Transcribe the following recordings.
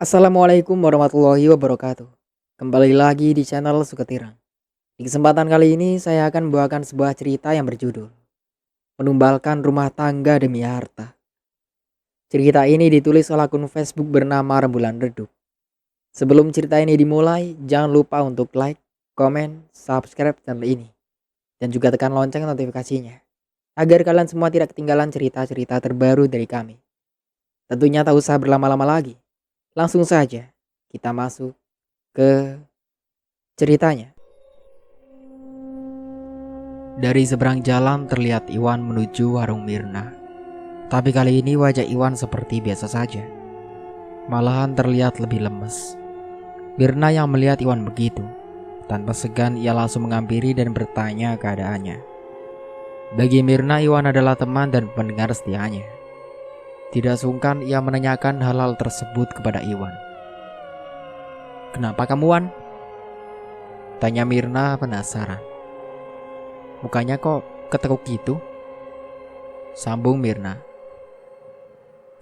Assalamualaikum warahmatullahi wabarakatuh. Kembali lagi di channel Suketirang. Di kesempatan kali ini saya akan membawakan sebuah cerita yang berjudul Menumbalkan Rumah Tangga Demi Harta. Cerita ini ditulis oleh akun Facebook bernama Rembulan Redup. Sebelum cerita ini dimulai, jangan lupa untuk like, komen, subscribe channel ini. Dan juga tekan lonceng notifikasinya. Agar kalian semua tidak ketinggalan cerita-cerita terbaru dari kami. Tentunya tak usah berlama-lama lagi. Langsung saja kita masuk ke ceritanya. Dari seberang jalan terlihat Iwan menuju warung Mirna. Tapi kali ini wajah Iwan seperti biasa saja. Malahan terlihat lebih lemes. Mirna yang melihat Iwan begitu, tanpa segan ia langsung menghampiri dan bertanya keadaannya. Bagi Mirna, Iwan adalah teman dan pendengar setianya. Tidak sungkan ia menanyakan hal-hal tersebut kepada Iwan. "Kenapa kamu, Wan?" tanya Mirna penasaran. "Mukanya kok ketekuk gitu?" sambung Mirna.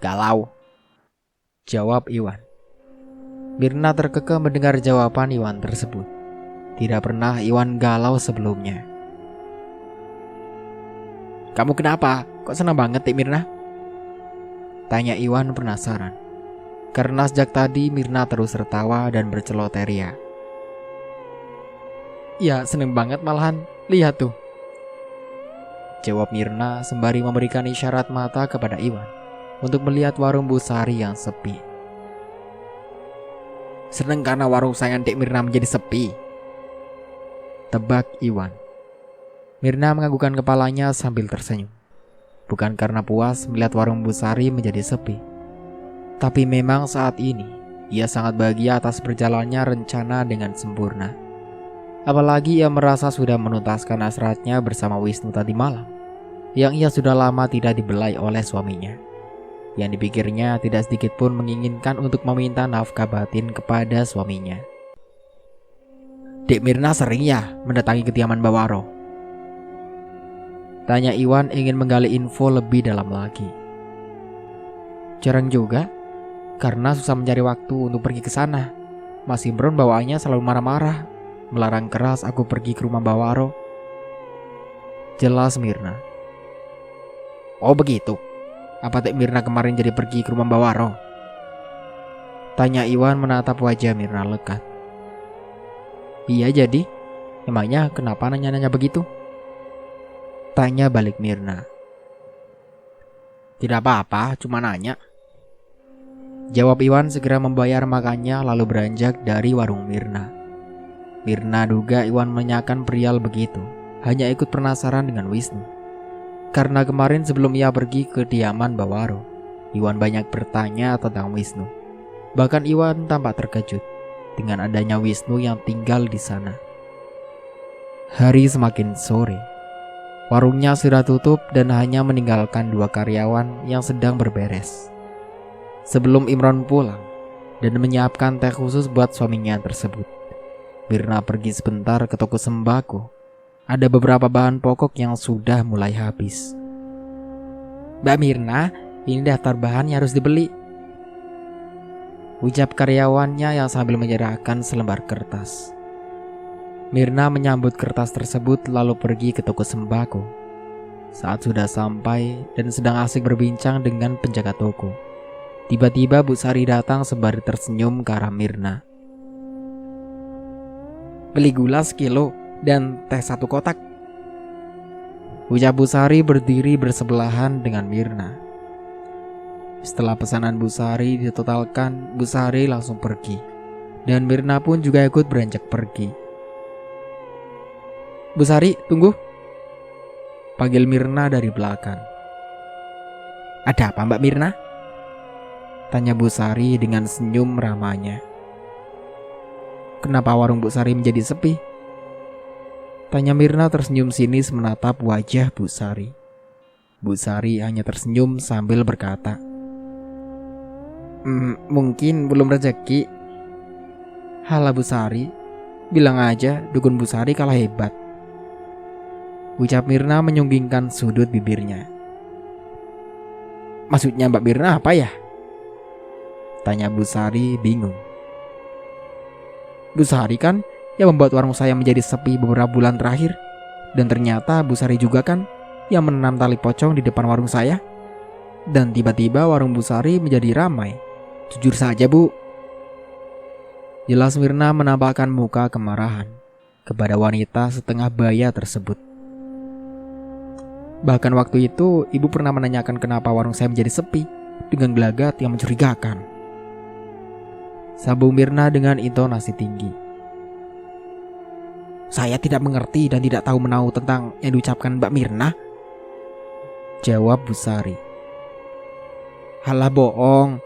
"Galau," jawab Iwan. Mirna terkekeh mendengar jawaban Iwan tersebut. Tidak pernah Iwan galau sebelumnya. "Kamu kenapa? Kok senang banget, Mirna?" tanya Iwan penasaran. Karena sejak tadi Mirna terus tertawa dan berceloteria. "Ya seneng banget malahan, lihat tuh," jawab Mirna sembari memberikan isyarat mata kepada Iwan untuk melihat warung Bu Sari yang sepi. "Seneng karena warung saya Dek Mirna menjadi sepi," tebak Iwan. Mirna menganggukkan kepalanya sambil tersenyum. Bukan karena puas melihat warung Bu Sari menjadi sepi, tapi memang saat ini ia sangat bahagia atas berjalannya rencana dengan sempurna. Apalagi ia merasa sudah menuntaskan hasratnya bersama Wisnu tadi malam, yang ia sudah lama tidak dibelai oleh suaminya. Yang dipikirnya tidak sedikit pun menginginkan untuk meminta nafkah batin kepada suaminya. "Dek Mirna sering ya mendatangi kediaman Mbak Waro?" tanya Iwan ingin menggali info lebih dalam lagi. "Jarang juga, karena susah mencari waktu untuk pergi ke sana. Mas Imron bawaannya selalu marah-marah, melarang keras aku pergi ke rumah Mbak Waro," jelas Mirna. "Oh begitu, apa Dek Mirna kemarin jadi pergi ke rumah Mbak Waro?" tanya Iwan menatap wajah Mirna lekat. "Iya jadi, emangnya kenapa nanya-nanya begitu?" tanya balik Mirna. "Tidak apa-apa, cuma nanya," jawab Iwan segera membayar makannya lalu beranjak dari warung Mirna. Mirna duga Iwan menanyakan perihal begitu hanya ikut penasaran dengan Wisnu. Karena kemarin sebelum ia pergi ke kediaman Mbak Waro, Iwan banyak bertanya tentang Wisnu. Bahkan Iwan tampak terkejut dengan adanya Wisnu yang tinggal di sana. Hari semakin sore. Warungnya sudah tutup dan hanya meninggalkan 2 karyawan yang sedang berberes. Sebelum Imron pulang dan menyiapkan teh khusus buat suaminya tersebut, Mirna pergi sebentar ke toko sembako. Ada beberapa bahan pokok yang sudah mulai habis. "Mbak Mirna, ini daftar bahan yang harus dibeli," ucap karyawannya yang sambil menyerahkan selembar kertas. Mirna menyambut kertas tersebut lalu pergi ke toko sembako. Saat sudah sampai dan sedang asik berbincang dengan penjaga toko, tiba-tiba Bu Sari datang sembari tersenyum ke arah Mirna. "Beli gula 1 kilo dan teh 1 kotak," ucap Bu Sari berdiri bersebelahan dengan Mirna. Setelah pesanan Bu Sari ditotalkan, Bu Sari langsung pergi dan Mirna pun juga ikut beranjak pergi. "Bu Sari, tunggu," panggil Mirna dari belakang. "Ada apa Mbak Mirna?" tanya Bu Sari dengan senyum ramanya. "Kenapa warung Bu Sari menjadi sepi?" tanya Mirna tersenyum sinis menatap wajah Bu Sari. Bu Sari hanya tersenyum sambil berkata, Mungkin belum rezeki." "Halah Bu Sari, bilang aja dukun Bu Sari kalah hebat," ucap Mirna menyunggingkan sudut bibirnya. "Maksudnya Mbak Mirna apa ya?" Tanya Bu Sari bingung. Bu Sari kan yang membuat warung saya menjadi sepi beberapa bulan terakhir. Dan ternyata Bu Sari juga kan yang menanam tali pocong di depan warung saya. Dan tiba-tiba warung Bu Sari menjadi ramai. Jujur saja Bu. Jelas Mirna menampakkan muka kemarahan kepada wanita setengah baya tersebut. Bahkan waktu itu ibu pernah menanyakan kenapa warung saya menjadi sepi dengan gelagat yang mencurigakan. Sambung Mirna dengan intonasi tinggi. Saya tidak mengerti dan tidak tahu menau tentang yang diucapkan Mbak Mirna, jawab Bu Sari. Halah bohong.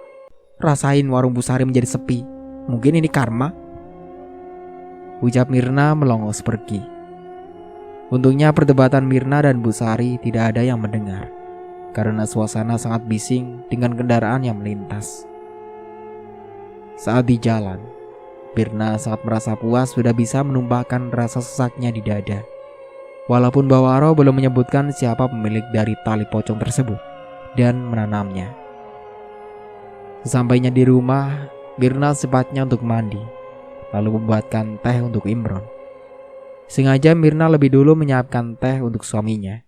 Rasain warung Bu Sari menjadi sepi. Mungkin ini karma, ucap Mirna melongos pergi. Untungnya perdebatan Mirna dan Bu Sari tidak ada yang mendengar, karena suasana sangat bising dengan kendaraan yang melintas. Saat di jalan, Mirna sangat merasa puas sudah bisa menumpahkan rasa sesaknya di dada. Walaupun Bawaro belum menyebutkan siapa pemilik dari tali pocong tersebut dan menanamnya. Sesampainya di rumah, Mirna secepatnya untuk mandi, lalu membuatkan teh untuk Imron. Sengaja Mirna lebih dulu menyiapkan teh untuk suaminya,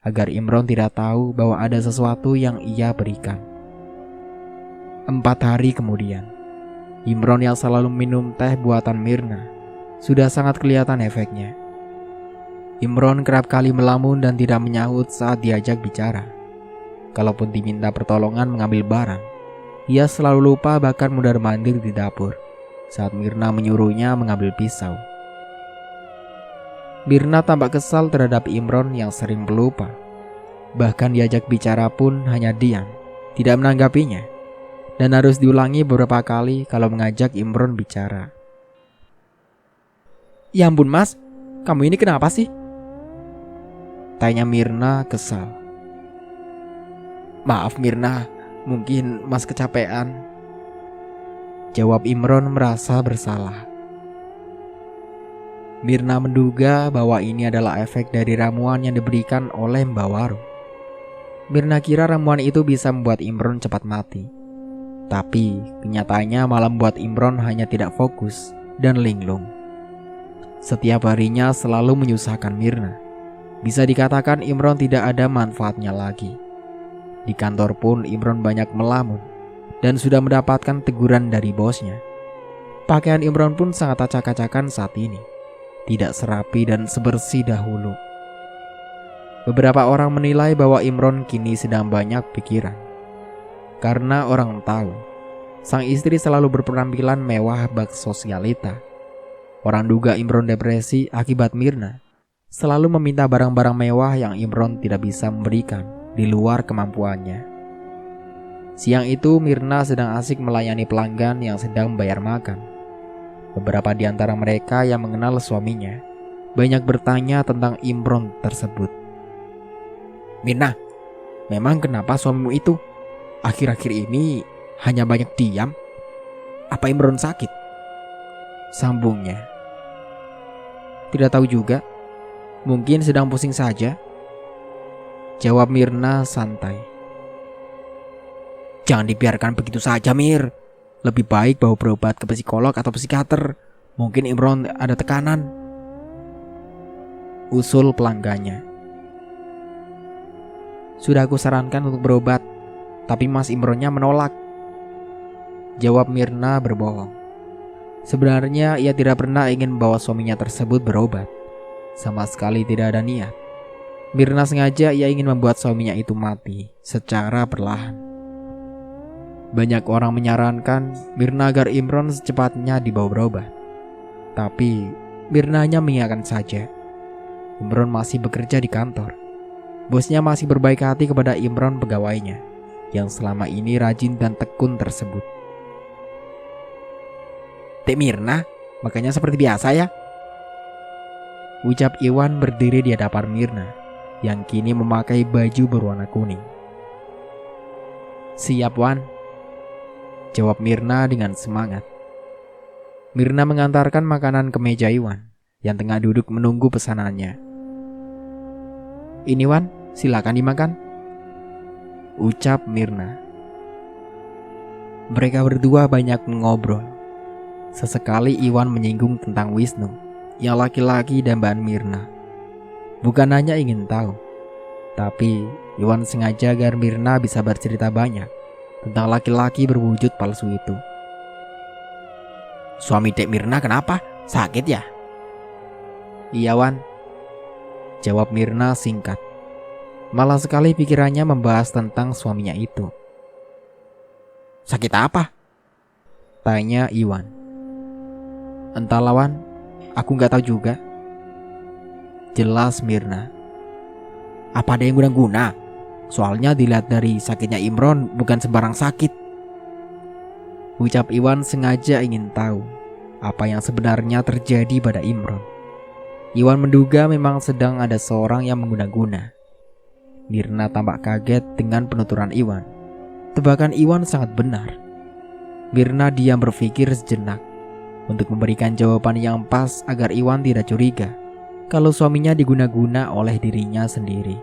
agar Imron tidak tahu bahwa ada sesuatu yang ia berikan. 4 hari kemudian, Imron yang selalu minum teh buatan Mirna sudah sangat kelihatan efeknya. Imron kerap kali melamun dan tidak menyahut saat diajak bicara. Kalaupun diminta pertolongan mengambil barang, ia selalu lupa bahkan mundar-mandir di dapur saat Mirna menyuruhnya mengambil pisau. Mirna tampak kesal terhadap Imron yang sering pelupa. Bahkan diajak bicara pun hanya diam, tidak menanggapinya. Dan harus diulangi beberapa kali kalau mengajak Imron bicara. Ya ampun mas, kamu ini kenapa sih? Tanya Mirna kesal. Maaf Mirna, mungkin mas kecapean, jawab Imron merasa bersalah. Mirna menduga bahwa ini adalah efek dari ramuan yang diberikan oleh Mbak Waru. Mirna kira ramuan itu bisa membuat Imron cepat mati. Tapi kenyataannya malah membuat Imron hanya tidak fokus dan linglung. Setiap harinya selalu menyusahkan Mirna. Bisa dikatakan Imron tidak ada manfaatnya lagi. Di kantor pun Imron banyak melamun dan sudah mendapatkan teguran dari bosnya. Pakaian Imron pun sangat acak-acakan saat ini, tidak serapi dan sebersih dahulu. Beberapa orang menilai bahwa Imron kini sedang banyak pikiran. Karena orang tahu, sang istri selalu berpenampilan mewah bak sosialita. Orang duga Imron depresi akibat Mirna selalu meminta barang-barang mewah yang Imron tidak bisa memberikan di luar kemampuannya. Siang itu Mirna sedang asik melayani pelanggan yang sedang membayar makan. Beberapa di antara mereka yang mengenal suaminya banyak bertanya tentang Imron tersebut. Mirna, memang kenapa suamimu itu akhir-akhir ini hanya banyak diam? Apa Imron sakit? Sambungnya. Tidak tahu juga, mungkin sedang pusing saja, jawab Mirna santai. Jangan dibiarkan begitu saja Mir. Lebih baik bawa berobat ke psikolog atau psikiater. Mungkin Imron ada tekanan, usul pelanggannya. Sudah aku sarankan untuk berobat, tapi Mas Imronnya menolak, jawab Mirna berbohong. Sebenarnya ia tidak pernah ingin membawa suaminya tersebut berobat. Sama sekali tidak ada niat. Mirna sengaja ia ingin membuat suaminya itu mati secara perlahan. Banyak orang menyarankan Mirna agar Imron secepatnya dibawa berobat. Tapi Mirna hanya mengiyakan saja. Imron masih bekerja di kantor. Bosnya masih berbaik hati kepada Imron pegawainya yang selama ini rajin dan tekun tersebut. Dek Mirna, makanya seperti biasa ya, ucap Iwan berdiri di hadapan Mirna yang kini memakai baju berwarna kuning. Siap Wan, jawab Mirna dengan semangat. Mirna mengantarkan makanan ke meja Iwan yang tengah duduk menunggu pesanannya. Ini Wan, silakan dimakan, ucap Mirna. Mereka berdua banyak mengobrol. Sesekali Iwan menyinggung tentang Wisnu, yang laki-laki dan Mbak Mirna. Bukan hanya ingin tahu, tapi Iwan sengaja agar Mirna bisa bercerita banyak tentang laki-laki berwujud palsu itu. Suami Dek Mirna kenapa? Sakit ya? Iya Wan, jawab Mirna singkat. Malah sekali pikirannya membahas tentang suaminya itu. Sakit apa? Tanya Iwan. Entahlah Wan, aku gak tahu juga. Jelas Mirna. Apa ada yang guna-guna? Soalnya dilihat dari sakitnya Imron bukan sembarang sakit. Ucap Iwan sengaja ingin tahu apa yang sebenarnya terjadi pada Imron. Iwan menduga memang sedang ada seorang yang mengguna-guna. Mirna tampak kaget dengan penuturan Iwan. Tebakan Iwan sangat benar. Mirna diam berpikir sejenak untuk memberikan jawaban yang pas agar Iwan tidak curiga kalau suaminya diguna-guna oleh dirinya sendiri.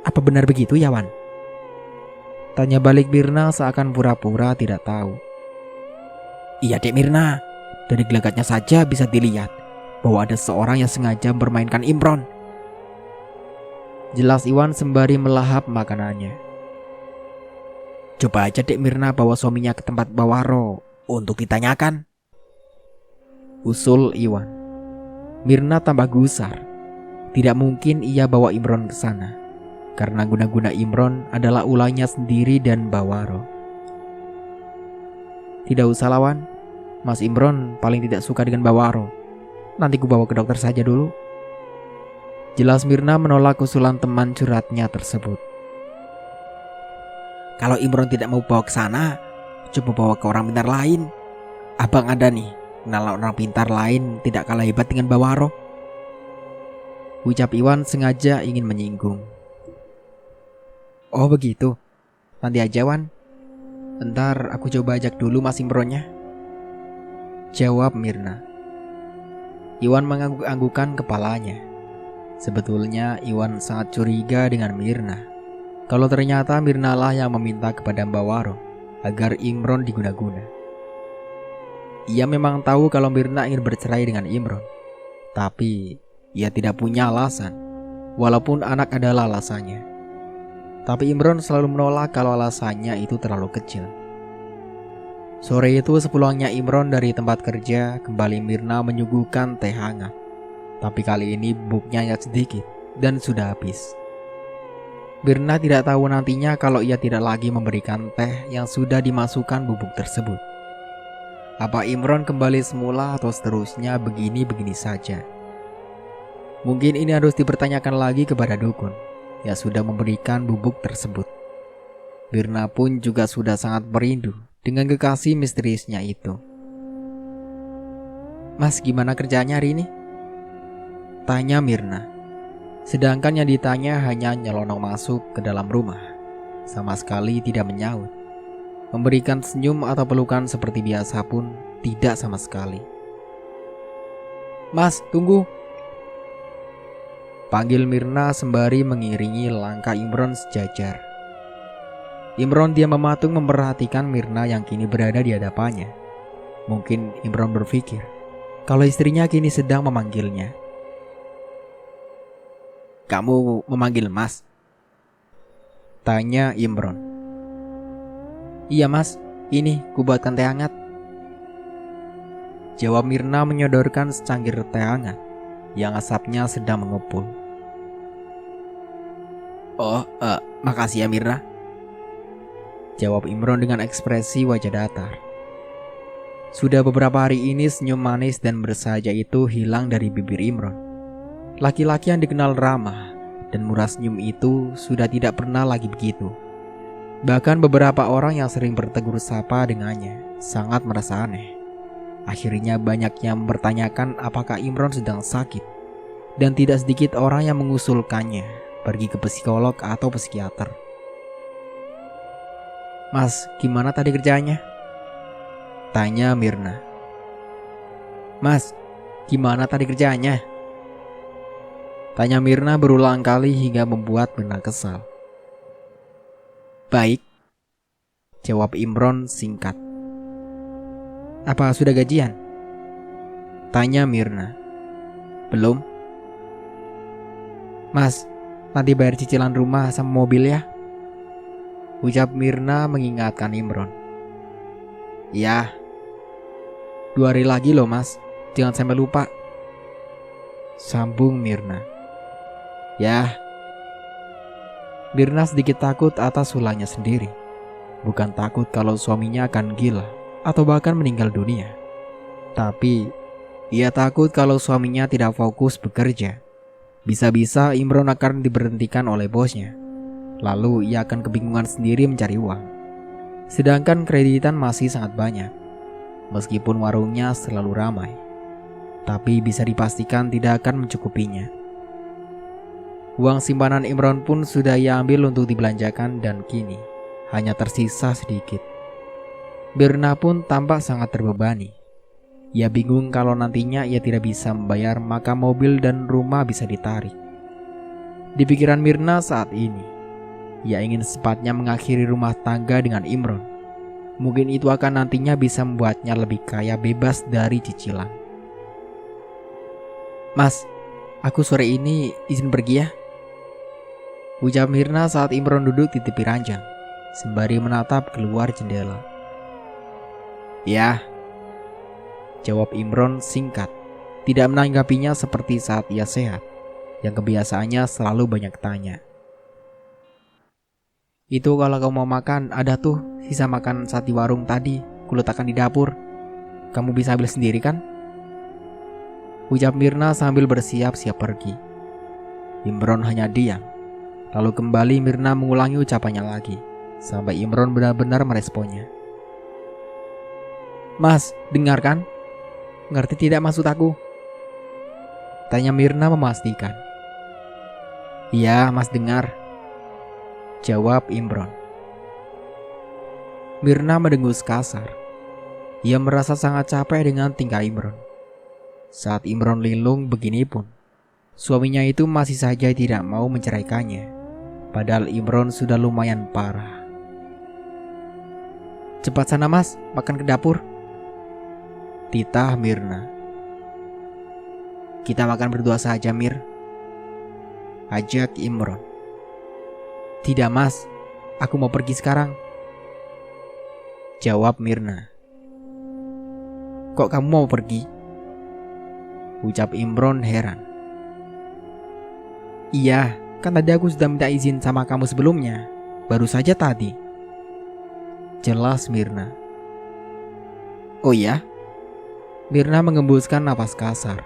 Apa benar begitu ya Wan? Tanya balik Mirna seakan pura-pura tidak tahu. Iya Dek Mirna, dari gelagatnya saja bisa dilihat bahwa ada seorang yang sengaja mempermainkan Imron. Jelas Iwan sembari melahap makanannya. Coba aja Dek Mirna bawa suaminya ke tempat Bawaro untuk ditanyakan, usul Iwan. Mirna tambah gusar. Tidak mungkin ia bawa Imron ke sana, karena guna-guna Imron adalah ulangnya sendiri dan Bawaro. Tidak usah lawan, Mas Imron paling tidak suka dengan Bawaro. Nanti ku bawa ke dokter saja dulu. Jelas Mirna menolak usulan teman curhatnya tersebut. Kalau Imron tidak mau bawa ke sana, coba bawa ke orang pintar lain. Abang ada nih, kenal orang pintar lain tidak kalah hebat dengan Bawaro. Ucap Iwan sengaja ingin menyinggung. Oh begitu, nanti aja Wan. Ntar aku coba ajak dulu Mas Imronnya, jawab Mirna. Iwan mengangguk-anggukkan kepalanya. Sebetulnya Iwan sangat curiga dengan Mirna. Kalau ternyata Mirna lah yang meminta kepada Bawaro agar Imron diguna-guna. Ia memang tahu kalau Mirna ingin bercerai dengan Imron, tapi ia tidak punya alasan, walaupun anak adalah alasannya. Tapi Imron selalu menolak kalau alasannya itu terlalu kecil. Sore itu sepulangnya Imron dari tempat kerja, kembali Mirna menyuguhkan teh hangat. Tapi kali ini bubuknya hanya sedikit dan sudah habis. Mirna tidak tahu nantinya kalau ia tidak lagi memberikan teh yang sudah dimasukkan bubuk tersebut. Apa Imron kembali semula atau seterusnya begini-begini saja? Mungkin ini harus dipertanyakan lagi kepada dukun yang sudah memberikan bubuk tersebut. Mirna pun juga sudah sangat merindu dengan kekasih misteriusnya itu. Mas, gimana kerjanya hari ini? Tanya Mirna. Sedangkan yang ditanya hanya nyelonong masuk ke dalam rumah, sama sekali tidak menyaut. Memberikan senyum atau pelukan seperti biasa pun tidak sama sekali. Mas, tunggu, panggil Mirna sembari mengiringi langkah Imron sejajar. Imron diam mematung memperhatikan Mirna yang kini berada di hadapannya. Mungkin Imron berpikir kalau istrinya kini sedang memanggilnya. Kamu memanggil Mas? Tanya Imron. Iya Mas, ini kubuatkan teh hangat, jawab Mirna menyodorkan secangkir teh hangat yang asapnya sedang mengepul. Oh, makasih ya Mirna, jawab Imron dengan ekspresi wajah datar. Sudah beberapa hari ini senyum manis dan bersahaja itu hilang dari bibir Imron. Laki-laki yang dikenal ramah dan murah senyum itu sudah tidak pernah lagi begitu. Bahkan beberapa orang yang sering bertegur sapa dengannya sangat merasa aneh. Akhirnya banyak yang mempertanyakan apakah Imron sedang sakit. Dan tidak sedikit orang yang mengusulkannya pergi ke psikolog atau psikiater. Mas, gimana tadi kerjanya? Tanya Mirna. Mas, gimana tadi kerjanya? Tanya Mirna berulang kali hingga membuat Mirna kesal. Baik, Jawab Imron singkat. Apa sudah gajian? Tanya Mirna. Belum. Mas, nanti bayar cicilan rumah sama mobil ya, ucap Mirna mengingatkan Imron. Ya, 2 hari lagi loh mas, jangan sampai lupa, sambung Mirna. Ya. Mirna sedikit takut atas ulahnya sendiri. Bukan takut kalau suaminya akan gila atau bahkan meninggal dunia, tapi ia takut kalau suaminya tidak fokus bekerja. Bisa-bisa Imron akan diberhentikan oleh bosnya. Lalu ia akan kebingungan sendiri mencari uang. Sedangkan kreditan masih sangat banyak. Meskipun warungnya selalu ramai, tapi bisa dipastikan tidak akan mencukupinya. Uang simpanan Imron pun sudah ia ambil untuk dibelanjakan dan kini hanya tersisa sedikit. Mirna pun tampak sangat terbebani. Ia bingung kalau nantinya ia tidak bisa membayar, maka mobil dan rumah bisa ditarik. Di pikiran Mirna saat ini, ia ingin secepatnya mengakhiri rumah tangga dengan Imron. Mungkin itu akan nantinya bisa membuatnya lebih kaya bebas dari cicilan. Mas, aku sore ini izin pergi ya, ucap Mirna saat Imron duduk di tepi ranjang sembari menatap keluar jendela. Ya, jawab Imron singkat, tidak menanggapinya seperti saat ia sehat, yang kebiasaannya selalu banyak tanya. Itu kalau kamu mau makan, ada tuh sisa makan saat di warung tadi, kuletakkan di dapur. Kamu bisa ambil sendiri kan? Ucap Mirna sambil bersiap-siap pergi. Imron hanya diam. Lalu kembali Mirna mengulangi ucapannya lagi, sampai Imron benar-benar meresponnya. Mas, dengar kan? Ngerti tidak maksud aku? Tanya Mirna memastikan. Iya, mas dengar, jawab Imron. Mirna mendengus kasar. Ia merasa sangat capek dengan tingkah Imron. Saat Imron linglung begini pun, suaminya itu masih saja tidak mau menceraikannya. Padahal Imron sudah lumayan parah. Cepat sana mas, makan ke dapur, titah Mirna. Kita makan berdua saja Mir, ajak Imron. Tidak mas, aku mau pergi sekarang, jawab Mirna. Kok kamu mau pergi? Ucap Imron heran. Iya, kan tadi aku sudah minta izin sama kamu sebelumnya. Baru saja tadi, jelas Mirna. Oh iya? Mirna mengembuskan napas kasar.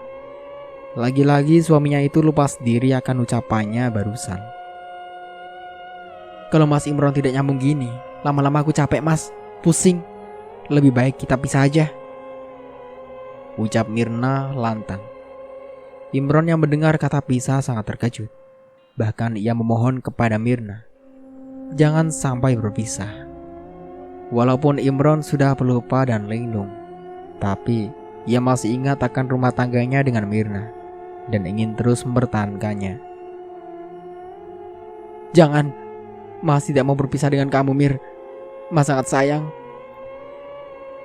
Lagi-lagi suaminya itu lupa sendiri akan ucapannya barusan. Kalau Mas Imron tidak nyambung gini, lama-lama aku capek mas, pusing. Lebih baik kita pisah aja, ucap Mirna lantang. Imron yang mendengar kata pisah sangat terkejut. Bahkan ia memohon kepada Mirna, jangan sampai berpisah. Walaupun Imron sudah pelupa dan linglung, tapi ia masih ingat akan rumah tangganya dengan Mirna dan ingin terus mempertahankannya. Jangan, Mas tidak mau berpisah dengan kamu Mir. Mas sangat sayang,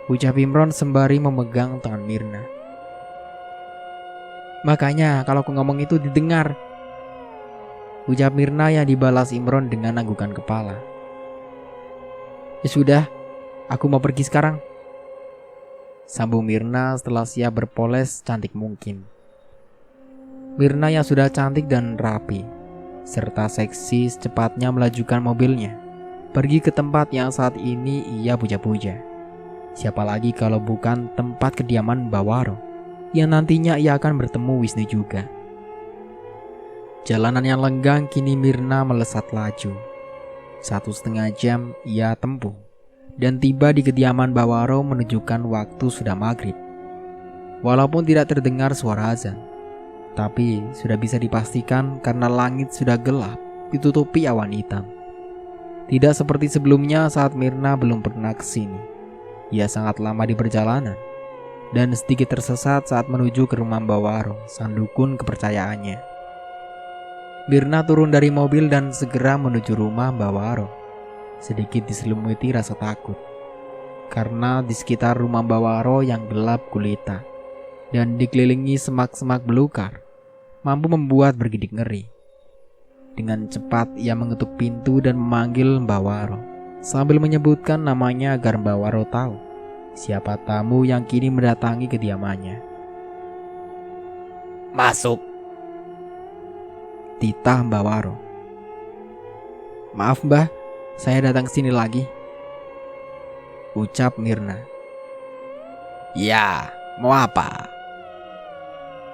ucap Imron sembari memegang tangan Mirna. Makanya kalau aku ngomong itu didengar, ucap Mirna yang dibalas Imron dengan anggukan kepala. Ya sudah, aku mau pergi sekarang, sambung Mirna setelah siap berpoles cantik mungkin. Mirna yang sudah cantik dan rapi serta seksi secepatnya melajukan mobilnya pergi ke tempat yang saat ini ia puja-puja. Siapa lagi kalau bukan tempat kediaman Bawaro yang nantinya ia akan bertemu Wisnu juga. Jalanan yang lenggang kini Mirna melesat laju. 1,5 jam ia tempuh dan tiba di kediaman Bawaro menunjukkan waktu sudah maghrib. Walaupun tidak terdengar suara azan, tapi sudah bisa dipastikan karena langit sudah gelap ditutupi awan hitam. Tidak seperti sebelumnya saat Mirna belum pernah ke sini. Ia sangat lama di perjalanan dan sedikit tersesat saat menuju ke rumah Bawaro, sang dukun kepercayaannya. Mirna turun dari mobil dan segera menuju rumah Bawaro. sedikit diselimuti rasa takut. Karena di sekitar rumah Mbak Waro yang gelap gulita dan dikelilingi semak-semak belukar, mampu membuat bergidik ngeri. Dengan cepat ia mengetuk pintu dan memanggil Mbak Waro, sambil menyebutkan namanya agar Mbak Waro tahu siapa tamu yang kini mendatangi kediamannya. Masuk. Titah Mbak Waro. Maaf Mbah, saya datang ke sini lagi, ucap Mirna. Ya, mau apa?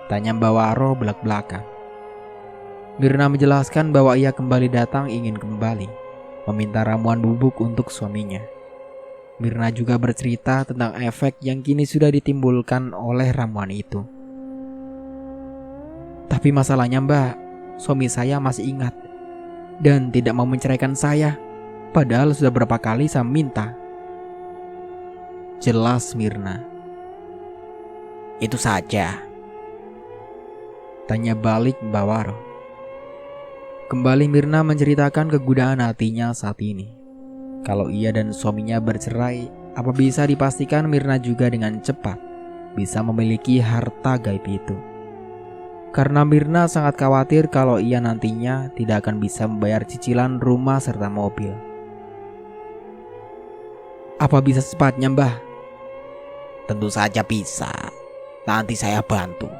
Tanya Mbak Waro belak-belakan. Mirna menjelaskan bahwa ia kembali datang ingin kembali meminta ramuan bubuk untuk suaminya. Mirna juga bercerita tentang efek yang kini sudah ditimbulkan oleh ramuan itu. Tapi masalahnya Mbak, suami saya masih ingat dan tidak mau menceraikan saya, padahal sudah berapa kali saya minta. Jelas Mirna. Itu saja. Tanya balik Mbak Waro. Kembali Mirna menceritakan kegundahan hatinya saat ini. Kalau ia dan suaminya bercerai, apa bisa dipastikan Mirna juga dengan cepat bisa memiliki harta gaib itu. Karena Mirna sangat khawatir kalau ia nantinya tidak akan bisa membayar cicilan rumah serta mobil. Apa bisa secepatnya Mbah? Tentu saja bisa. Nanti saya bantu,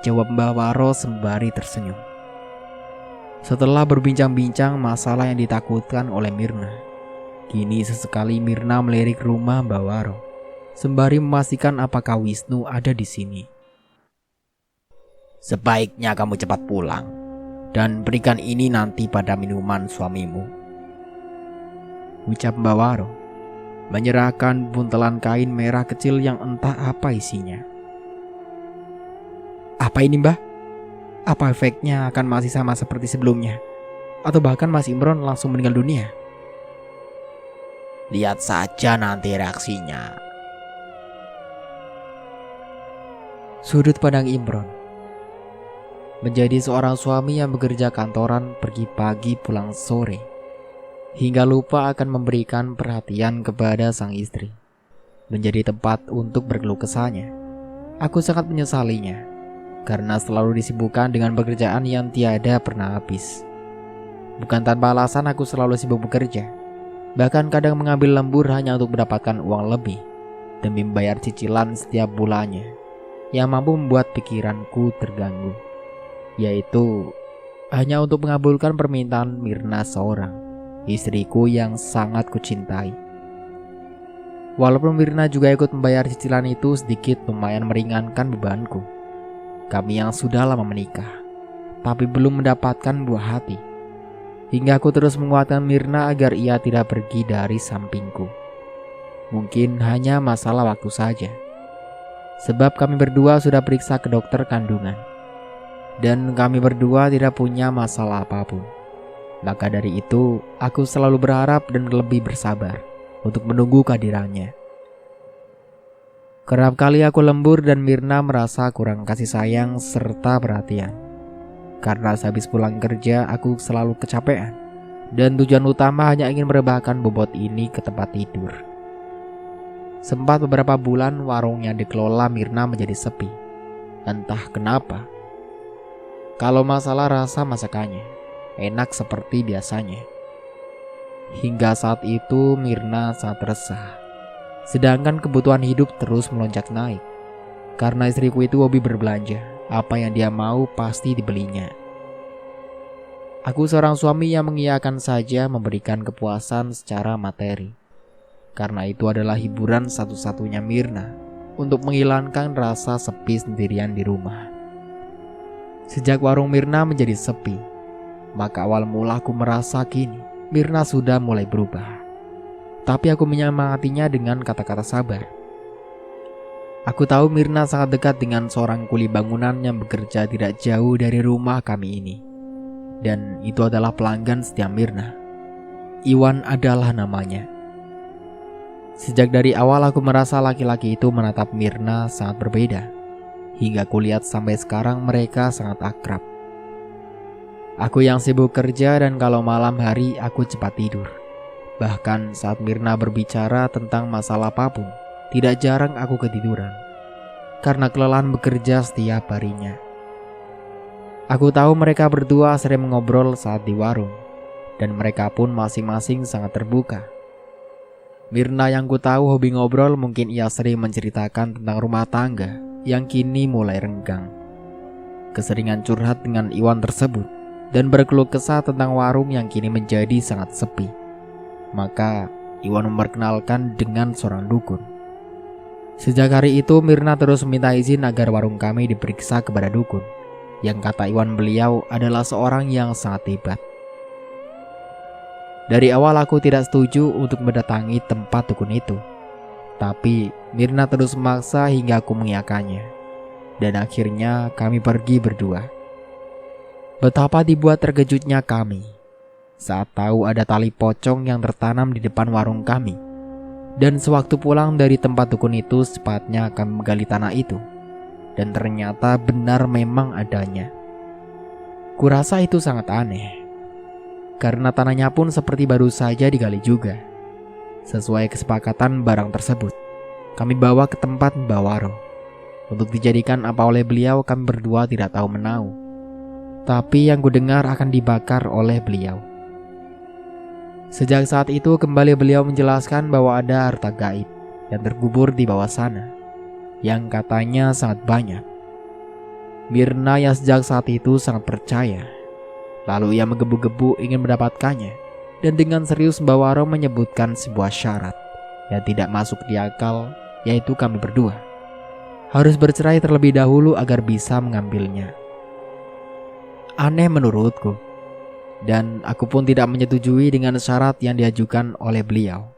jawab Mbak Waro sembari tersenyum. Setelah berbincang-bincang masalah yang ditakutkan oleh Mirna, kini sesekali Mirna melirik rumah Mbak Waro, sembari memastikan apakah Wisnu ada di sini. Sebaiknya kamu cepat pulang dan berikan ini nanti pada minuman suamimu, ucap Mbak Waro, menyerahkan buntelan kain merah kecil yang entah apa isinya. Apa ini Mbah? Apa efeknya akan masih sama seperti sebelumnya? Atau bahkan Mas Imron langsung meninggal dunia? Lihat saja nanti reaksinya. Sudut pandang Imron. Menjadi seorang suami yang bekerja kantoran, pergi pagi pulang sore, hingga lupa akan memberikan perhatian kepada sang istri. Menjadi tempat untuk berkeluh kesahnya. Aku sangat menyesalinya, karena selalu disibukkan dengan pekerjaan yang tiada pernah habis. Bukan tanpa alasan aku selalu sibuk bekerja, bahkan kadang mengambil lembur hanya untuk mendapatkan uang lebih demi membayar cicilan setiap bulannya yang mampu membuat pikiranku terganggu, yaitu hanya untuk mengabulkan permintaan Mirna seorang istriku yang sangat kucintai. Walaupun Mirna juga ikut membayar cicilan itu, sedikit lumayan meringankan bebanku. Kami yang sudah lama menikah, tapi belum mendapatkan buah hati. Hingga aku terus menguatkan Mirna agar ia tidak pergi dari sampingku. Mungkin hanya masalah waktu saja. Sebab kami berdua sudah periksa ke dokter kandungan. Dan kami berdua tidak punya masalah apapun. Maka dari itu, aku selalu berharap dan lebih bersabar untuk menunggu kehadirannya. Kerap kali aku lembur dan Mirna merasa kurang kasih sayang serta perhatian. Karena sehabis pulang kerja aku selalu kecapean, dan tujuan utama hanya ingin merebahkan bobot ini ke tempat tidur. Sempat beberapa bulan warung yang dikelola Mirna menjadi sepi. Entah kenapa. Kalau masalah rasa masakannya enak seperti biasanya. Hingga saat itu Mirna sangat resah. Sedangkan kebutuhan hidup terus melonjak naik. Karena istriku itu hobi berbelanja. Apa yang dia mau pasti dibelinya. Aku seorang suami yang mengiyakan saja memberikan kepuasan secara materi. Karena itu adalah hiburan satu-satunya Mirna untuk menghilangkan rasa sepi sendirian di rumah. Sejak warung Mirna menjadi sepi, maka awal mula aku merasa kini Mirna sudah mulai berubah. Tapi aku menyemangatinya dengan kata-kata sabar. Aku tahu Mirna sangat dekat dengan seorang kuli bangunan yang bekerja tidak jauh dari rumah kami ini. Dan itu adalah pelanggan setia Mirna. Iwan adalah namanya. Sejak dari awal aku merasa laki-laki itu menatap Mirna sangat berbeda. Hingga kulihat sampai sekarang mereka sangat akrab. Aku yang sibuk kerja dan kalau malam hari aku cepat tidur. Bahkan saat Mirna berbicara tentang masalah apapun, tidak jarang aku ketiduran karena kelelahan bekerja setiap harinya. Aku tahu mereka berdua sering mengobrol saat di warung, dan mereka pun masing-masing sangat terbuka. Mirna yang ku tahu hobi ngobrol, mungkin ia sering menceritakan tentang rumah tangga yang kini mulai renggang. Keseringan curhat dengan Iwan tersebut dan berkeluh kesah tentang warung yang kini menjadi sangat sepi. Maka Iwan memperkenalkan dengan seorang dukun. Sejak hari itu Mirna terus meminta izin agar warung kami diperiksa kepada dukun, yang kata Iwan beliau adalah seorang yang sangat hebat. Dari awal aku tidak setuju untuk mendatangi tempat dukun itu, tapi Mirna terus memaksa hingga aku mengiyakannya. Dan akhirnya kami pergi berdua. Betapa dibuat terkejutnya kami saat tahu ada tali pocong yang tertanam di depan warung kami. Dan sewaktu pulang dari tempat dukun itu, secepatnya kami menggali tanah itu. Dan ternyata benar memang adanya. Kurasa itu sangat aneh, karena tanahnya pun seperti baru saja digali juga. Sesuai kesepakatan barang tersebut, kami bawa ke tempat Mbak Waro untuk dijadikan apa oleh beliau. Kami berdua tidak tahu menau, tapi yang kudengar akan dibakar oleh beliau. Sejak saat itu kembali beliau menjelaskan bahwa ada harta gaib yang terkubur di bawah sana, yang katanya sangat banyak. Mirna yang sejak saat itu sangat percaya, lalu ia menggebu-gebu ingin mendapatkannya. Dan dengan serius Mbak Waro menyebutkan sebuah syarat yang tidak masuk di akal, yaitu kami berdua harus bercerai terlebih dahulu agar bisa mengambilnya. Aneh menurutku, dan aku pun tidak menyetujui dengan syarat yang diajukan oleh beliau.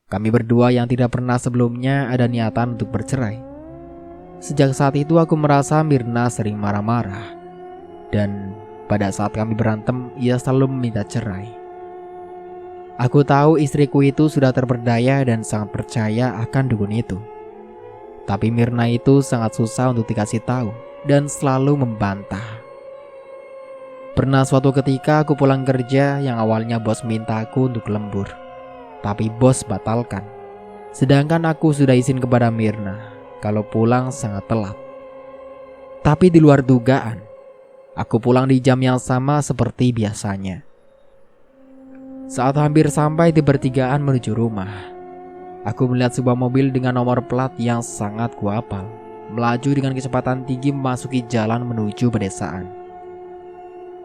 Kami berdua yang tidak pernah sebelumnya ada niatan untuk bercerai. Sejak saat itu aku merasa Mirna sering marah-marah, dan pada saat kami berantem ia selalu meminta cerai. Aku tahu istriku itu sudah terperdaya dan sangat percaya akan dukun itu. Tapi Mirna itu sangat susah untuk dikasih tahu dan selalu membantah. Pernah suatu ketika aku pulang kerja yang awalnya bos minta aku untuk lembur, tapi bos batalkan. Sedangkan aku sudah izin kepada Mirna kalau pulang sangat telat. Tapi di luar dugaan, aku pulang di jam yang sama seperti biasanya. Saat hampir sampai di pertigaan menuju rumah, aku melihat sebuah mobil dengan nomor plat yang sangat kuhafal melaju dengan kecepatan tinggi memasuki jalan menuju pedesaan.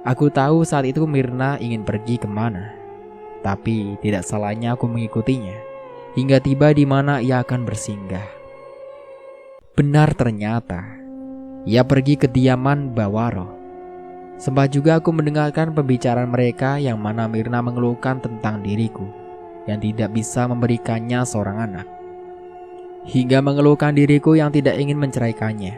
Aku tahu saat itu Mirna ingin pergi kemana, tapi tidak salahnya aku mengikutinya hingga tiba di mana ia akan bersinggah. Benar, ternyata ia pergi ke kediaman Mbak Waro. Sempat juga aku mendengarkan pembicaraan mereka yang mana Mirna mengeluhkan tentang diriku yang tidak bisa memberikannya seorang anak, hingga mengeluhkan diriku yang tidak ingin menceraikannya.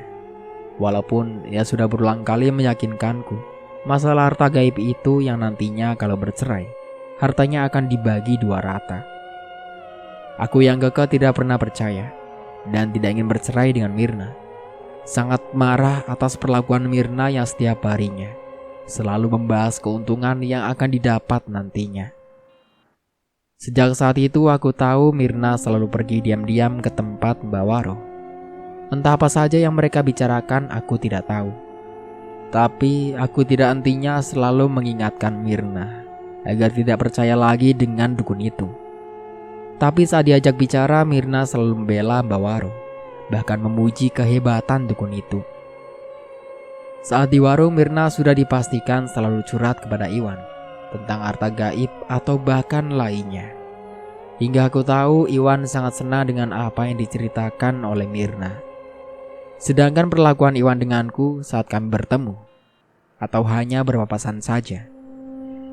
Walaupun ia sudah berulang kali meyakinkanku masalah harta gaib itu yang nantinya kalau bercerai, hartanya akan dibagi 2 rata. Aku yang kekeh tidak pernah percaya dan tidak ingin bercerai dengan Mirna. Sangat marah atas perlakuan Mirna yang setiap harinya selalu membahas keuntungan yang akan didapat nantinya. Sejak saat itu aku tahu Mirna selalu pergi diam-diam ke tempat Mbak Waro. Entah apa saja yang mereka bicarakan aku tidak tahu. Tapi aku tidak hentinya selalu mengingatkan Mirna agar tidak percaya lagi dengan dukun itu. Tapi saat diajak bicara, Mirna selalu membela Mbak Waro, bahkan memuji kehebatan dukun itu. Saat di warung, Mirna sudah dipastikan selalu curhat kepada Iwan tentang harta gaib atau bahkan lainnya. Hingga aku tahu Iwan sangat senang dengan apa yang diceritakan oleh Mirna. Sedangkan perlakuan Iwan denganku saat kami bertemu atau hanya berpapasan saja,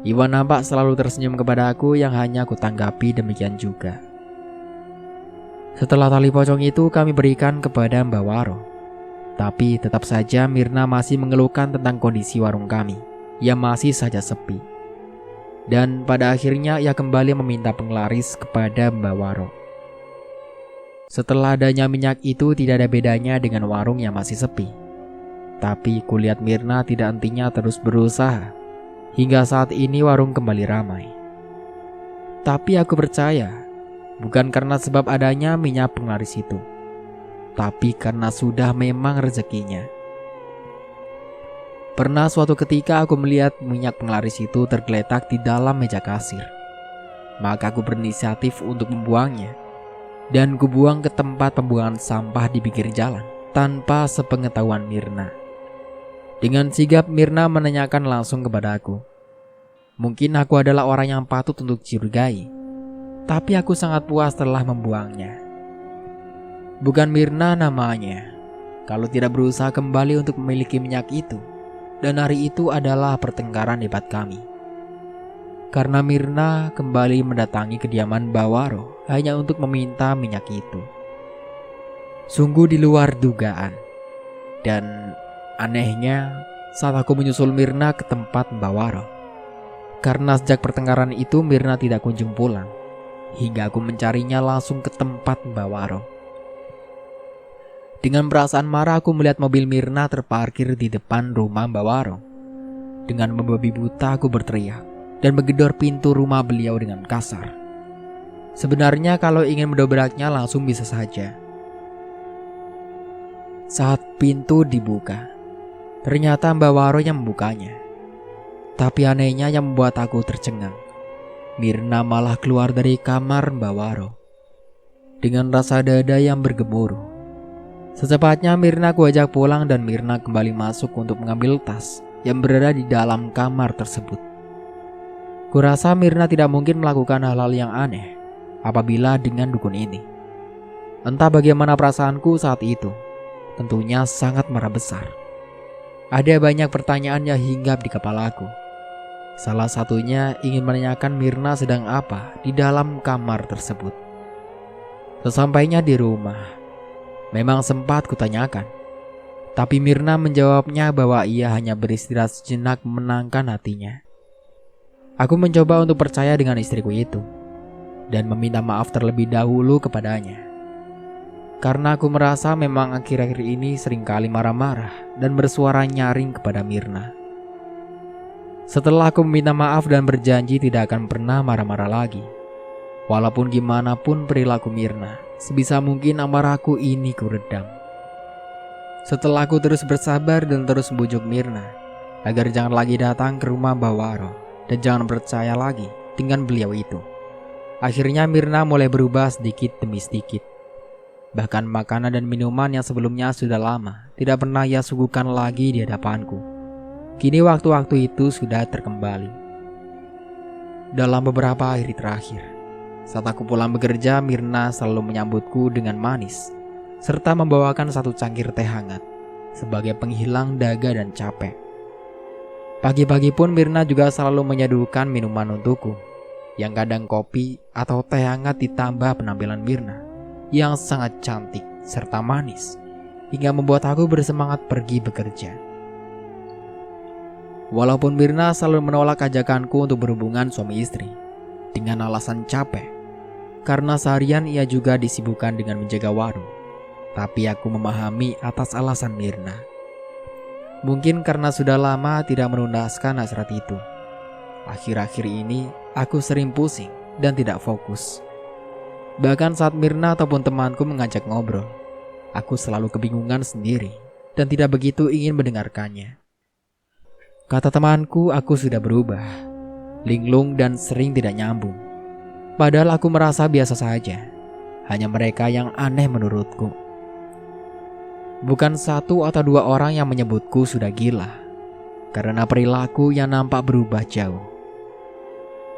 Iwan nampak selalu tersenyum kepada aku yang hanya aku tanggapi demikian juga. Setelah tali pocong itu kami berikan kepada Mbak Waro, tapi tetap saja Mirna masih mengeluhkan tentang kondisi warung kami yang masih saja sepi. Dan pada akhirnya ia kembali meminta penglaris kepada Mbak Waro. Setelah adanya minyak itu tidak ada bedanya dengan warung yang masih sepi. Tapi kulihat Mirna tidak hentinya terus berusaha, hingga saat ini warung kembali ramai. Tapi aku percaya, bukan karena sebab adanya minyak penglaris itu, tapi karena sudah memang rezekinya. Pernah suatu ketika aku melihat minyak penglaris itu tergeletak di dalam meja kasir. Maka aku berinisiatif untuk membuangnya, dan kubuang ke tempat pembuangan sampah di pinggir jalan tanpa sepengetahuan Mirna. Dengan sigap Mirna menanyakan langsung kepada aku. Mungkin aku adalah orang yang patut untuk dicurigai, tapi aku sangat puas setelah membuangnya. Bukan Mirna namanya, kalau tidak berusaha kembali untuk memiliki minyak itu. Dan hari itu adalah pertengkaran hebat kami. Karena Mirna kembali mendatangi kediaman Bawaro hanya untuk meminta minyak itu. Sungguh di luar dugaan. Dan anehnya, saat aku menyusul Mirna ke tempat Bawaro, karena sejak pertengkaran itu Mirna tidak kunjung pulang, hingga aku mencarinya langsung ke tempat Bawaro. Dengan perasaan marah aku melihat mobil Mirna terparkir di depan rumah Bawaro. Dengan membabi buta aku berteriak dan menggedor pintu rumah beliau dengan kasar. Sebenarnya kalau ingin mendobraknya langsung bisa saja. Saat pintu dibuka, ternyata Bawaro yang membukanya. Tapi anehnya yang membuat aku tercengang, Mirna malah keluar dari kamar Bawaro dengan rasa dada yang bergemuruh. Secepatnya Mirna aku ajak pulang dan Mirna kembali masuk untuk mengambil tas yang berada di dalam kamar tersebut. Kurasa Mirna tidak mungkin melakukan hal-hal yang aneh apabila dengan dukun ini. Entah bagaimana perasaanku saat itu, tentunya sangat marah besar. Ada banyak pertanyaan yang hinggap di kepalaku. Salah satunya ingin menanyakan Mirna sedang apa di dalam kamar tersebut. Sesampainya di rumah, memang sempat kutanyakan, tapi Mirna menjawabnya bahwa ia hanya beristirahat sejenak menenangkan hatinya. Aku mencoba untuk percaya dengan istriku itu dan meminta maaf terlebih dahulu kepadanya. Karena aku merasa memang akhir-akhir ini seringkali marah-marah dan bersuara nyaring kepada Mirna. Setelah aku meminta maaf dan berjanji tidak akan pernah marah-marah lagi. Walaupun gimana pun perilaku Mirna, sebisa mungkin amarahku ini kuredam. Setelah aku terus bersabar dan terus membujuk Mirna agar jangan lagi datang ke rumah Bawaro dan jangan percaya lagi dengan beliau itu, akhirnya Mirna mulai berubah sedikit demi sedikit. Bahkan makanan dan minuman yang sebelumnya sudah lama tidak pernah ia suguhkan lagi di hadapanku, kini waktu-waktu itu sudah terkembali. Dalam beberapa hari terakhir, saat aku pulang bekerja, Mirna selalu menyambutku dengan manis, serta membawakan satu cangkir teh hangat sebagai penghilang dahaga dan capek. Pagi-pagi pun Mirna juga selalu menyadukan minuman untukku, yang kadang kopi atau teh hangat ditambah penampilan Mirna yang sangat cantik serta manis, hingga membuat aku bersemangat pergi bekerja. Walaupun Mirna selalu menolak ajakanku untuk berhubungan suami istri dengan alasan capek, karena seharian ia juga disibukkan dengan menjaga warung. Tapi aku memahami atas alasan Mirna. Mungkin karena sudah lama tidak menuntaskan hasrat itu. Akhir-akhir ini aku sering pusing dan tidak fokus. Bahkan saat Mirna ataupun temanku mengajak ngobrol, aku selalu kebingungan sendiri dan tidak begitu ingin mendengarkannya. Kata temanku, aku sudah berubah, linglung dan sering tidak nyambung. Padahal aku merasa biasa saja, hanya mereka yang aneh menurutku. Bukan satu atau dua orang yang menyebutku sudah gila, karena perilaku yang nampak berubah jauh.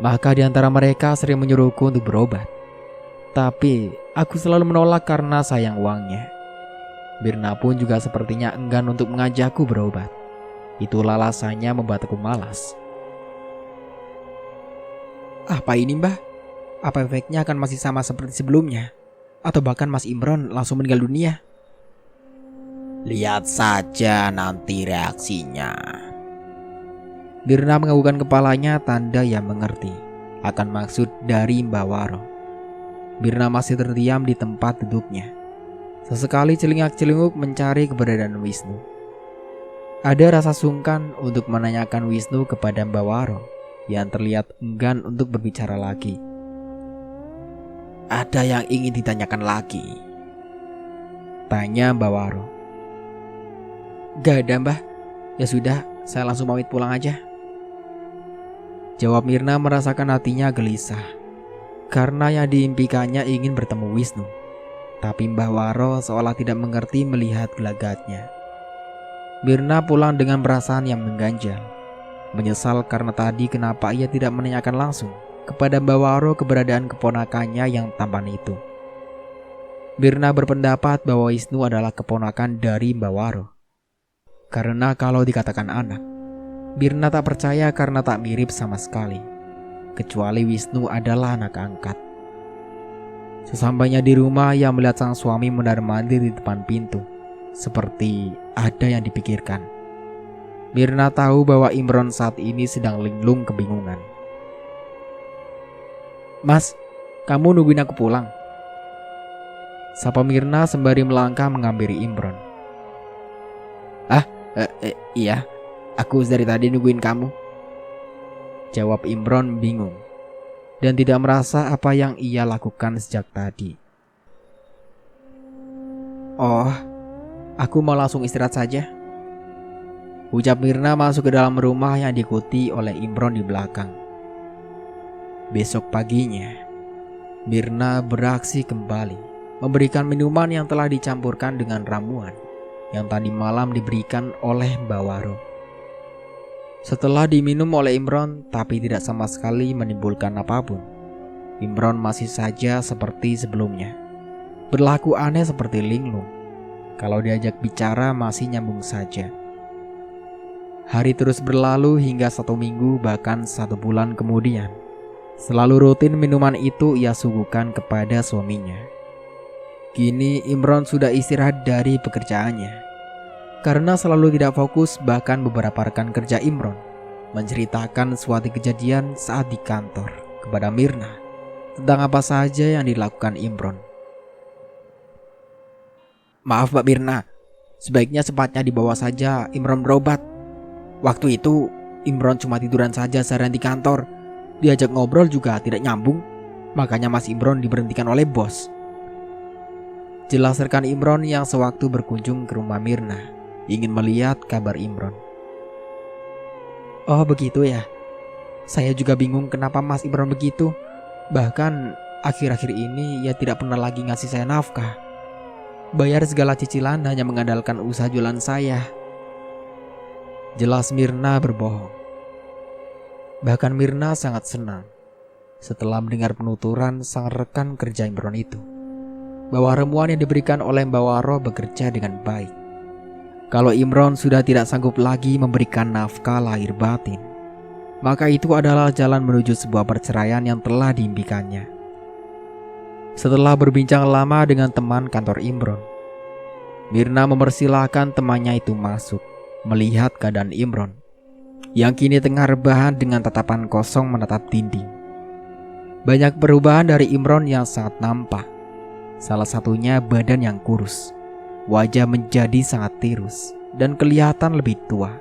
Maka di antara mereka sering menyuruhku untuk berobat. Tapi aku selalu menolak karena sayang uangnya. Mirna pun juga sepertinya enggan untuk mengajakku berobat. Itulah alasannya membuat aku malas. Apa ini, Mbah? Apa efeknya akan masih sama seperti sebelumnya? Atau bahkan Mas Imron langsung meninggal dunia? Lihat saja nanti reaksinya. Mirna menganggukkan kepalanya, tanda yang mengerti akan maksud dari Mbak Waro. Mirna masih terdiam di tempat duduknya. Sesekali celingak-celinguk mencari keberadaan Wisnu. Ada rasa sungkan untuk menanyakan Wisnu kepada Mbak Waro yang terlihat enggan untuk berbicara lagi. Ada yang ingin ditanyakan lagi? Tanya Mbak Waro. Gak ada Mbah. Ya sudah, saya langsung pamit pulang aja. Jawab Mirna merasakan hatinya gelisah. Karena yang diimpikannya ingin bertemu Wisnu. Tapi Mbah Waro seolah tidak mengerti melihat gelagatnya. Mirna pulang dengan perasaan yang mengganjal. Menyesal karena tadi kenapa ia tidak menanyakan langsung kepada Mbah Waro keberadaan keponakannya yang tampan itu. Mirna berpendapat bahwa Wisnu adalah keponakan dari Mbah Waro. Karena kalau dikatakan anak, Mirna tak percaya karena tak mirip sama sekali. Kecuali Wisnu adalah anak angkat. Sesampainya di rumah, ia melihat sang suami mondar-mandir di depan pintu. Seperti ada yang dipikirkan. Mirna tahu bahwa Imron saat ini sedang linglung kebingungan. Mas, kamu nungguin aku pulang? Sapa Mirna sembari melangkah menghampiri Imron. Iya, aku dari tadi nungguin kamu. Jawab Imron bingung dan tidak merasa apa yang ia lakukan sejak tadi. Oh, aku mau langsung istirahat saja, ucap Mirna masuk ke dalam rumah yang diikuti oleh Imron di belakang. Besok paginya, Mirna beraksi kembali memberikan minuman yang telah dicampurkan dengan ramuan yang tadi malam diberikan oleh Mbak Waro. Setelah diminum oleh Imron tapi tidak sama sekali menimbulkan apapun, Imron masih saja seperti sebelumnya. Berlaku aneh seperti linglung. Kalau diajak bicara masih nyambung saja. Hari terus berlalu hingga 1 minggu bahkan 1 bulan kemudian. Selalu rutin minuman itu ia suguhkan kepada suaminya. Kini Imron sudah istirahat dari pekerjaannya. Karena selalu tidak fokus, bahkan beberapa rekan kerja Imron menceritakan suatu kejadian saat di kantor kepada Mirna tentang apa saja yang dilakukan Imron. Maaf Mbak Mirna, sebaiknya sepatnya dibawa saja Imron berobat. Waktu itu Imron cuma tiduran saja seharian di kantor. Diajak ngobrol juga tidak nyambung. Makanya Mas Imron diberhentikan oleh bos. Jelas rekan Imron yang sewaktu berkunjung ke rumah Mirna ingin melihat kabar Imron. Oh begitu ya. Saya juga bingung kenapa Mas Imron begitu. Bahkan akhir-akhir ini ia tidak pernah lagi ngasih saya nafkah. Bayar segala cicilan hanya mengandalkan usaha jualan saya. Jelas Mirna berbohong. Bahkan Mirna sangat senang setelah mendengar penuturan sang rekan kerja Imron itu, bahwa ramuan yang diberikan oleh Mbak Waro bekerja dengan baik. Kalau Imron sudah tidak sanggup lagi memberikan nafkah lahir batin, maka itu adalah jalan menuju sebuah perceraian yang telah diimpikannya. Setelah berbincang lama dengan teman kantor Imron, Mirna mempersilahkan temannya itu masuk melihat keadaan Imron yang kini tengah rebahan dengan tatapan kosong menatap dinding. Banyak perubahan dari Imron yang sangat nampak. Salah satunya badan yang kurus, wajah menjadi sangat tirus dan kelihatan lebih tua.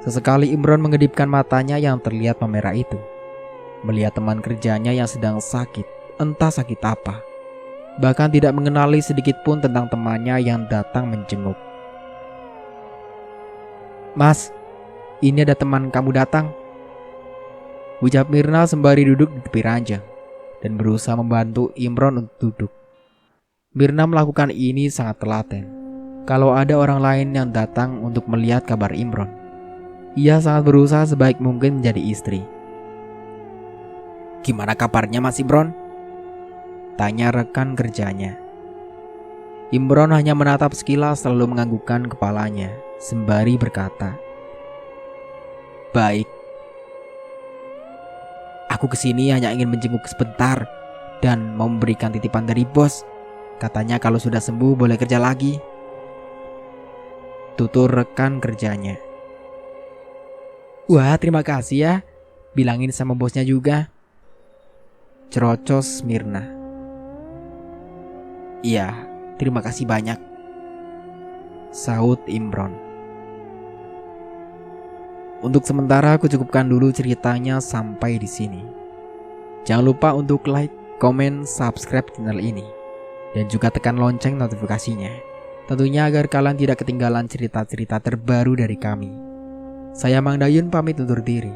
Sesekali Imron mengedipkan matanya yang terlihat memerah itu, melihat teman kerjanya yang sedang sakit, entah sakit apa. Bahkan tidak mengenali sedikit pun tentang temannya yang datang menjenguk. Mas, ini ada teman kamu datang, ucap Mirna sembari duduk di tepi ranjang dan berusaha membantu Imron untuk duduk. Mirna melakukan ini sangat telaten. Kalau ada orang lain yang datang untuk melihat kabar Imron, ia sangat berusaha sebaik mungkin menjadi istri. Gimana kabarnya Mas Imron? Tanya rekan kerjanya. Imron hanya menatap sekilas lalu menganggukkan kepalanya sembari berkata, Baik. Aku kesini hanya ingin menjenguk sebentar dan mau memberikan titipan dari bos. Katanya kalau sudah sembuh boleh kerja lagi, tutur rekan kerjanya. Wah, terima kasih ya. Bilangin sama bosnya juga, cerocos Mirna. Iya, terima kasih banyak, sahut Imron. Untuk sementara aku cukupkan dulu ceritanya sampai di sini. Jangan lupa untuk like, komen, subscribe channel ini, dan juga tekan lonceng notifikasinya. Tentunya agar kalian tidak ketinggalan cerita-cerita terbaru dari kami. Saya Mang Dayun pamit undur diri.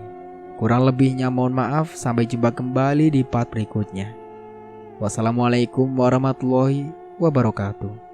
Kurang lebihnya mohon maaf, sampai jumpa kembali di part berikutnya. Wassalamualaikum warahmatullahi wabarakatuh.